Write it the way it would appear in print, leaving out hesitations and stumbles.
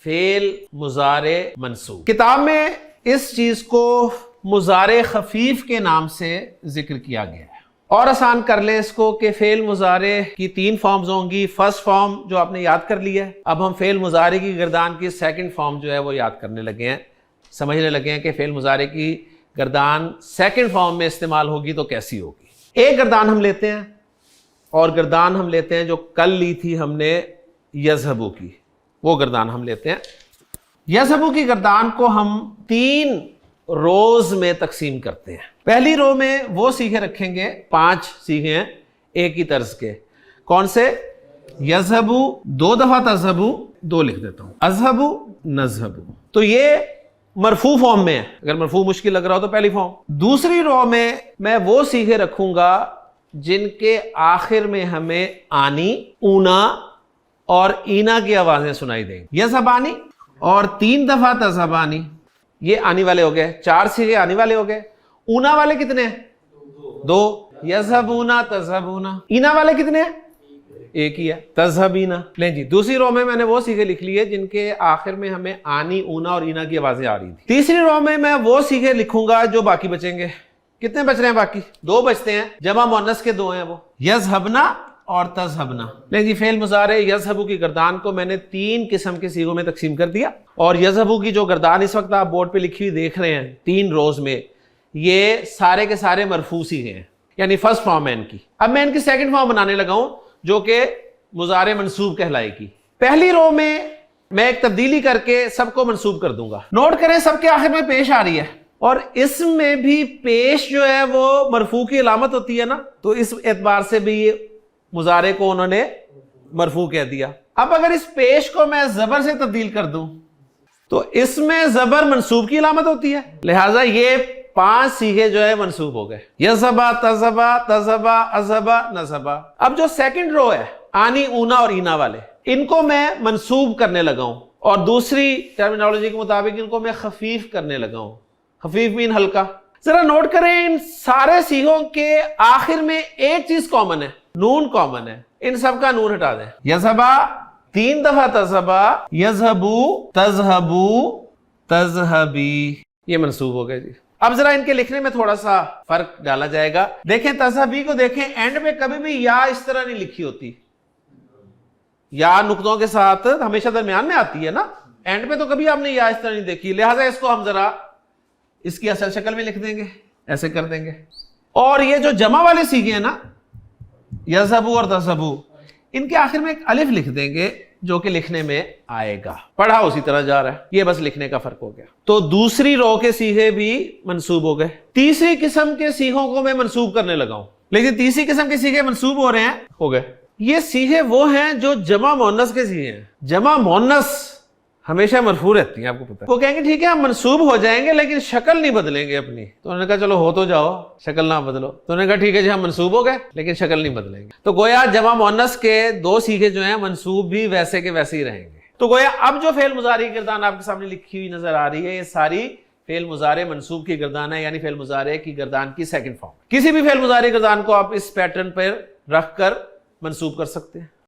فعل مضارع منصوب۔ کتاب میں اس چیز کو مضارع خفیف کے نام سے ذکر کیا گیا ہے۔ اور آسان کر لیں اس کو کہ فعل مضارع کی 3 فارمز ہوں گی۔ فرسٹ فارم جو آپ نے یاد کر لی ہے، اب ہم فعل مضارع کی گردان کی سیکنڈ فارم جو ہے وہ یاد کرنے لگے ہیں، سمجھنے لگے ہیں کہ فعل مضارع کی گردان سیکنڈ فارم میں استعمال ہوگی تو کیسی ہوگی۔ ایک گردان ہم لیتے ہیں، اور گردان ہم لیتے ہیں جو کل لی تھی ہم نے یذهبو کی، وہ گردان ہم لیتے ہیں۔ یذهبو کی گردان کو ہم 3 روز میں تقسیم کرتے ہیں۔ پہلی رو میں وہ سیغے رکھیں گے، 5 سیغے ہیں ایک ہی طرز کے۔ کون سے؟ یذهبو، 2 دفعہ تذهبو، 2 لکھ دیتا ہوں، اذهبو، نذهبو۔ تو یہ مرفوع فارم میں ہے، اگر مرفوع مشکل لگ رہا ہو تو پہلی فارم۔ دوسری رو میں وہ سیغے رکھوں گا جن کے آخر میں ہمیں آنی، اونا اور اینا کی آوازیں سنائی دیں گی۔ یذهبانی اور 3 دفعہ تذهبانی، یہ آنی والے ہو گئے، 4 سیغے آنی والے ہو گئے۔ اونا والے کتنے ہیں؟ 2۔ یذهبونا، تذهبونا۔ اینا والے کتنے ہیں؟ ایک ہی ہے، تذهبینا۔ لیں جی، دوسری رو میں نے وہ سیغے لکھ لیے جن کے آخر میں ہمیں آنی، اونا اور اینا کی آوازیں آ رہی تھی۔ تیسری رو میں وہ سیغے لکھوں گا جو باقی بچیں گے۔ کتنے بچ رہے ہیں باقی؟ 2 بچتے ہیں، جمع مؤنث کے 2 ہیں، وہ یذهبنا اور تذهبنا۔ لیں جی، فعل مضارع یذهبو کی گردان کو میں نے 3 قسم کے سیغوں میں تقسیم کر دیا، اور یذهبو کی جو گردان اس وقت آپ بورڈ پہ لکھی ہوئی دیکھ رہے ہیں 3 روز میں، یہ سارے کے سارے مرفوع سیغے ہیں، یعنی فرسٹ فارم ہے ان کی۔ اب میں ان کی سیکنڈ فارم بنانے لگا ہوں جو کہ مضارع منصوب کہلائے گی۔ پہلی رو میں ایک تبدیلی کر کے سب کو منصوب کر دوں گا۔ نوٹ کریں سب کے آخر میں پیش آ رہی ہے، اور اس میں بھی پیش جو ہے وہ مرفوع کی علامت ہوتی ہے نا، تو اس اعتبار سے بھی یہ مضارع کو انہوں نے مرفوع کہہ دیا۔ اب اگر اس پیش کو میں زبر سے تبدیل کر دوں تو اس میں زبر منصوب کی علامت ہوتی ہے، لہٰذا یہ 5 سیغے جو ہے منصوب ہو گئے، یذهبا، تذهبا، تذهبا، اذهبا، نذهبا۔ اب جو سیکنڈ رو ہے، آنی، اونا اور اینا والے، ان کو میں منصوب کرنے لگا ہوں، اور دوسری ٹرمینالوجی کے مطابق ان کو میں خفیف کرنے لگا ہوں۔ خفیف مین ہلکا۔ ذرا نوٹ کریں ان سارے سیغوں کے آخر میں ایک چیز کامن ہے، نون کامن ہے، ان سب کا نون ہٹا دیں۔ یذهبا 3 دفعہ تذهبا، یذهبو، تذهبو، تذهبی، یہ منصوب ہو گئے جی۔ اب ذرا ان کے لکھنے میں تھوڑا سا فرق ڈالا جائے گا۔ دیکھیں تذهبی کو دیکھیں، اینڈ میں کبھی بھی یا اس طرح نہیں لکھی ہوتی، یا نقطوں کے ساتھ ہمیشہ درمیان میں آتی ہے نا، اینڈ پہ تو کبھی آپ نے یا اس طرح نہیں دیکھی، لہٰذا اس کو ہم ذرا اس کی اصل شکل میں لکھ دیں گے، ایسے کر دیں گے۔ اور یہ جو جمع والے سیغے ہیں نا، یذهبو اور تذهبو، ان کے آخر میں ایک الف لکھ دیں گے جو کہ لکھنے میں آئے گا، پڑھا اسی طرح جا رہا ہے، یہ بس لکھنے کا فرق ہو گیا۔ تو دوسری رو کے سیغے بھی منصوب ہو گئے۔ تیسری قسم کے سیغوں کو میں منصوب کرنے لگا ہوں، لیکن تیسری قسم کے سیغے منصوب ہو رہے ہیں، ہو گئے۔ یہ سیغے وہ ہیں جو جمع مؤنث کے سیغے ہیں۔ جمع مؤنث ہمیشہ مرفوع رہتی ہیں، آپ کو پتہ ہے۔ وہ کہیں گے ٹھیک ہے ہم منصوب ہو جائیں گے لیکن شکل نہیں بدلیں گے اپنی، تو انہوں نے کہا چلو ہو تو جاؤ، شکل نہ بدلو۔ تو انہوں نے کہا ٹھیک ہے جی ہم منصوب ہو گئے لیکن شکل نہیں بدلیں گے۔ تو گویا جمع مؤنث کے 2 سیغے جو ہیں منصوب بھی ویسے کے ویسے ہی رہیں گے۔ تو گویا اب جو فعل مضارع کی گردان آپ کے سامنے لکھی ہوئی نظر آ رہی ہے، یہ ساری فعل مضارع منصوب کی گردان ہے، یعنی فعل مضارع کی گردان کی سیکنڈ فارم۔ کسی بھی فعل مضارع کی گردان کو آپ اس پیٹرن پر رکھ کر منصوب کر سکتے ہیں۔